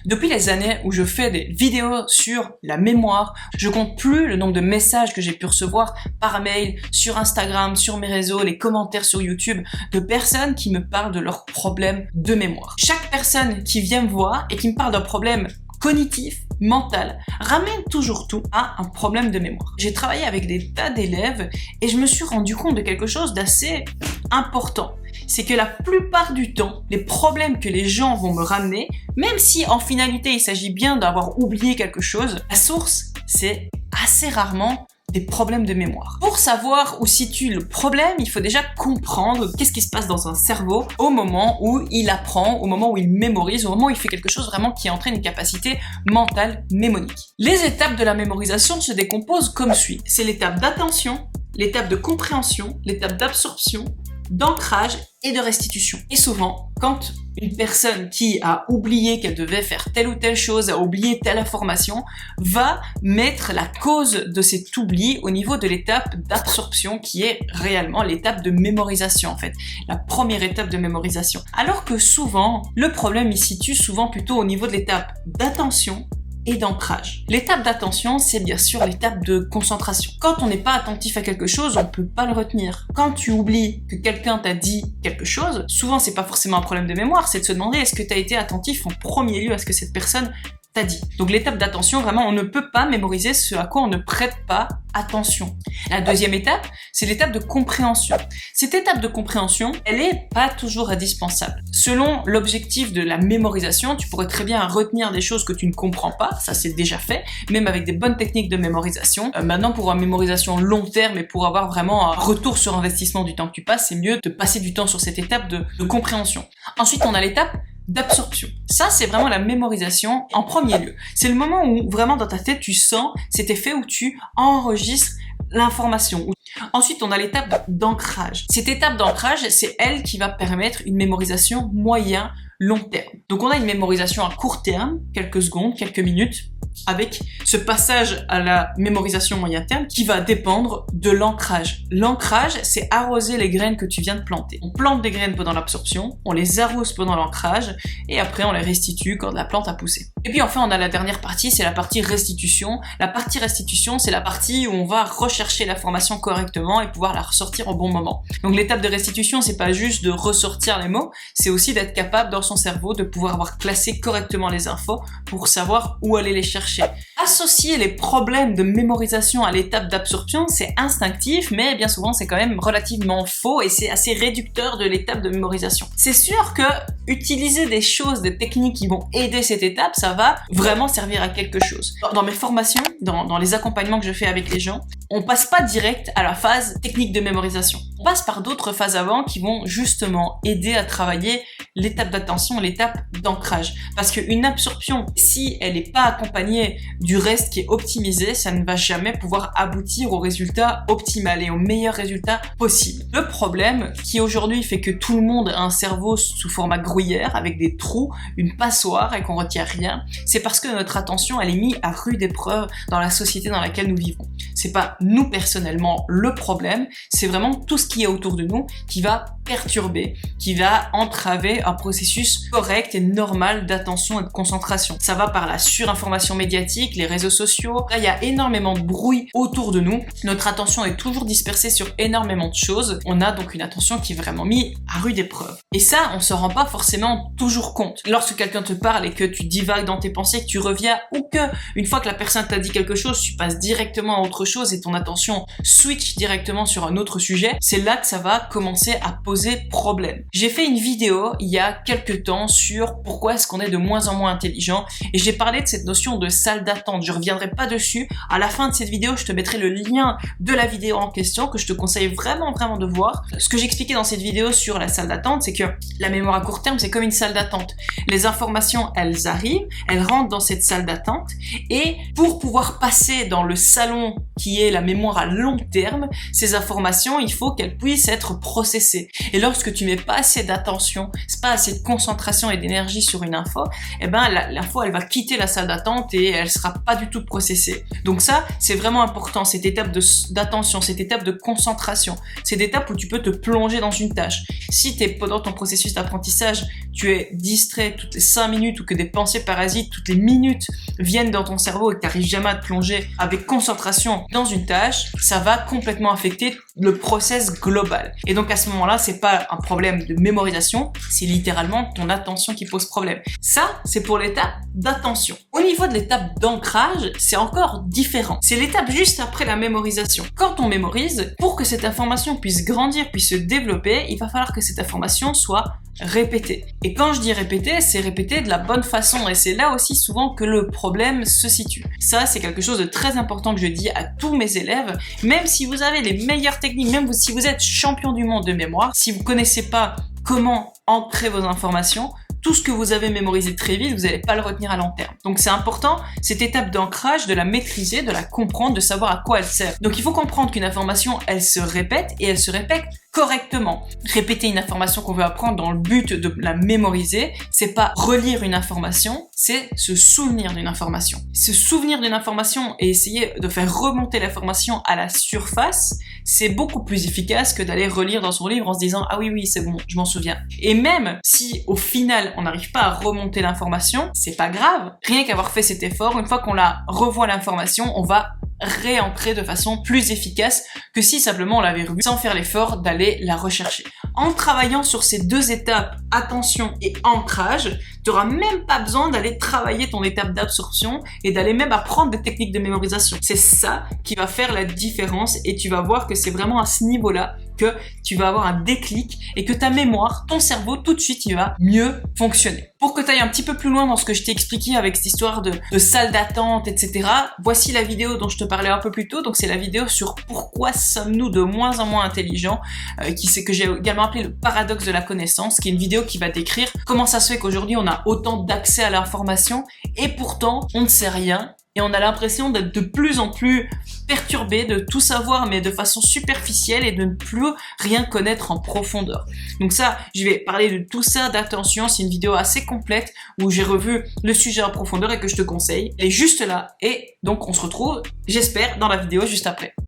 Depuis les années où je fais des vidéos sur la mémoire, je compte plus le nombre de messages que j'ai pu recevoir par mail, sur Instagram, sur mes réseaux, les commentaires sur YouTube, de personnes qui me parlent de leurs problèmes de mémoire. Chaque personne qui vient me voir et qui me parle d'un problème cognitif, mental, ramène toujours tout à un problème de mémoire. J'ai travaillé avec des tas d'élèves et je me suis rendu compte de quelque chose d'assez important. C'est que la plupart du temps, les problèmes que les gens vont me ramener, même si en finalité il s'agit bien d'avoir oublié quelque chose, la source, c'est assez rarement des problèmes de mémoire. Pour savoir où situe le problème, il faut déjà comprendre qu'est-ce qui se passe dans un cerveau au moment où il apprend, au moment où il mémorise, au moment où il fait quelque chose vraiment qui entraîne une capacité mentale mnémonique. Les étapes de la mémorisation se décomposent comme suit. C'est l'étape d'attention, l'étape de compréhension, l'étape d'absorption, d'ancrage et de restitution. Et souvent, quand une personne qui a oublié qu'elle devait faire telle ou telle chose, a oublié telle information, va mettre la cause de cet oubli au niveau de l'étape d'absorption qui est réellement l'étape de mémorisation en fait, la première étape de mémorisation. Alors que souvent, le problème il se situe souvent plutôt au niveau de l'étape d'attention et d'ancrage. L'étape d'attention, c'est bien sûr l'étape de concentration. Quand on n'est pas attentif à quelque chose, on peut pas le retenir. Quand tu oublies que quelqu'un t'a dit quelque chose, souvent c'est pas forcément un problème de mémoire, c'est de se demander est-ce que tu as été attentif en premier lieu à ce que cette personne t'a dit. Donc l'étape d'attention, vraiment, on ne peut pas mémoriser ce à quoi on ne prête pas attention. La deuxième étape, c'est l'étape de compréhension. Cette étape de compréhension, elle est pas toujours indispensable. Selon l'objectif de la mémorisation, tu pourrais très bien retenir des choses que tu ne comprends pas, ça c'est déjà fait, même avec des bonnes techniques de mémorisation. Maintenant, pour une mémorisation long terme et pour avoir vraiment un retour sur investissement du temps que tu passes, c'est mieux de passer du temps sur cette étape de compréhension. Ensuite, on a l'étape d'absorption. Ça, c'est vraiment la mémorisation en premier lieu. C'est le moment où vraiment dans ta tête, tu sens cet effet où tu enregistres l'information. Ensuite, on a l'étape d'ancrage. Cette étape d'ancrage, c'est elle qui va permettre une mémorisation moyen long terme. Donc on a une mémorisation à court terme, quelques secondes, quelques minutes, avec ce passage à la mémorisation moyen terme qui va dépendre de l'ancrage. L'ancrage, c'est arroser les graines que tu viens de planter. On plante des graines pendant l'absorption, on les arrose pendant l'ancrage, et après on les restitue quand la plante a poussé. Et puis enfin, on a la dernière partie, c'est la partie restitution. La partie restitution, c'est la partie où on va rechercher l'information correctement et pouvoir la ressortir au bon moment. Donc l'étape de restitution, c'est pas juste de ressortir les mots, c'est aussi d'être capable dans son cerveau de pouvoir avoir classé correctement les infos pour savoir où aller les chercher. Associer les problèmes de mémorisation à l'étape d'absorption, c'est instinctif, mais bien souvent c'est quand même relativement faux et c'est assez réducteur de l'étape de mémorisation. C'est sûr que utiliser des choses, des techniques qui vont aider cette étape, ça va vraiment servir à quelque chose. Dans mes formations, dans les accompagnements que je fais avec les gens, on passe pas direct à la phase technique de mémorisation. On passe par d'autres phases avant qui vont justement aider à travailler l'étape d'attention, l'étape d'ancrage. Parce qu'une absorption, si elle n'est pas accompagnée du reste qui est optimisé, ça ne va jamais pouvoir aboutir au résultat optimal et au meilleur résultat possible. Le problème qui aujourd'hui fait que tout le monde a un cerveau sous format gruyère avec des trous, une passoire et qu'on retient rien, c'est parce que notre attention elle est mise à rude épreuve dans la société dans laquelle nous vivons. C'est pas nous personnellement le problème, c'est vraiment tout ce qui est autour de nous qui va perturber, qui va entraver un processus correct et normal d'attention et de concentration. Ça va par la surinformation médiatique, les réseaux sociaux. Là, il y a énormément de bruit autour de nous. Notre attention est toujours dispersée sur énormément de choses. On a donc une attention qui est vraiment mise à rude épreuve. Et ça, on se rend pas forcément toujours compte. Lorsque quelqu'un te parle et que tu divagues dans tes pensées, que tu reviens ou que une fois que la personne t'a dit quelque chose, tu passes directement à autre chose et ton attention switch directement sur un autre sujet, c'est là que ça va commencer à poser problème. J'ai fait une vidéo il y a quelques temps sur pourquoi est-ce qu'on est de moins en moins intelligent et j'ai parlé de cette notion de salle d'attente. Je reviendrai pas dessus. À la fin de cette vidéo, je te mettrai le lien de la vidéo en question que je te conseille vraiment de voir. Ce que j'expliquais dans cette vidéo sur la salle d'attente, c'est que la mémoire à court terme, c'est comme une salle d'attente. Les informations, elles arrivent, elles rentrent dans cette salle d'attente et pour pouvoir passer dans le salon qui est la mémoire à long terme, ces informations, il faut qu'elles puissent être processées. Et lorsque tu mets pas assez d'attention, pas assez de concentration et d'énergie sur une info, eh ben l'info elle va quitter la salle d'attente et elle sera pas du tout processée. Donc ça, c'est vraiment important, cette étape d'attention, cette étape de concentration, cette étape où tu peux te plonger dans une tâche. Si pendant ton processus d'apprentissage, tu es distrait toutes les 5 minutes ou que des pensées parasites toutes les minutes viennent dans ton cerveau et que tu n'arrives jamais à te plonger avec concentration dans une tâche, ça va complètement affecter le process global. Et donc à ce moment-là, c'est pas un problème de mémorisation, c'est littéralement ton attention qui pose problème. Ça, c'est pour l'étape d'attention. Au niveau de l'étape d'ancrage, c'est encore différent. C'est l'étape juste après la mémorisation. Quand on mémorise, pour que cette information puisse grandir, puisse se développer, il va falloir que cette information soit répétée. Et quand je dis répéter, c'est répéter de la bonne façon et c'est là aussi souvent que le problème se situe. Ça, c'est quelque chose de très important que je dis à tous mes élèves, même si vous avez les meilleures techniques, même si vous êtes champion du monde de mémoire, si vous connaissez pas comment ancrer vos informations, tout ce que vous avez mémorisé très vite, vous n'allez pas le retenir à long terme. Donc c'est important, cette étape d'ancrage, de la maîtriser, de la comprendre, de savoir à quoi elle sert. Donc il faut comprendre qu'une information, elle se répète et elle se répète correctement. Répéter une information qu'on veut apprendre dans le but de la mémoriser, c'est pas relire une information, c'est se souvenir d'une information. Se souvenir d'une information et essayer de faire remonter l'information à la surface, c'est beaucoup plus efficace que d'aller relire dans son livre en se disant « Ah oui, c'est bon, je m'en souviens ». Et même si au final, on n'arrive pas à remonter l'information, c'est pas grave. Rien qu'avoir fait cet effort, une fois qu'on la revoit l'information, on va réancrer de façon plus efficace que si simplement on l'avait revue sans faire l'effort d'aller la rechercher. En travaillant sur ces deux étapes, attention et ancrage, tu n'auras même pas besoin d'aller travailler ton étape d'absorption et d'aller même apprendre des techniques de mémorisation. C'est ça qui va faire la différence et tu vas voir que c'est vraiment à ce niveau-là que tu vas avoir un déclic et que ta mémoire, ton cerveau, tout de suite, il va mieux fonctionner. Pour que tu ailles un petit peu plus loin dans ce que je t'ai expliqué avec cette histoire de salle d'attente, etc., voici la vidéo dont je te parlais un peu plus tôt. Donc c'est la vidéo sur pourquoi sommes-nous de moins en moins intelligents, que j'ai également appelé le paradoxe de la connaissance, qui est une vidéo qui va décrire comment ça se fait qu'aujourd'hui on a autant d'accès à l'information et pourtant on ne sait rien. Et on a l'impression d'être de plus en plus perturbé, de tout savoir mais de façon superficielle et de ne plus rien connaître en profondeur. Donc ça, je vais parler de tout ça, d'attention, c'est une vidéo assez complète où j'ai revu le sujet en profondeur et que je te conseille. Elle est juste là et donc on se retrouve, j'espère, dans la vidéo juste après.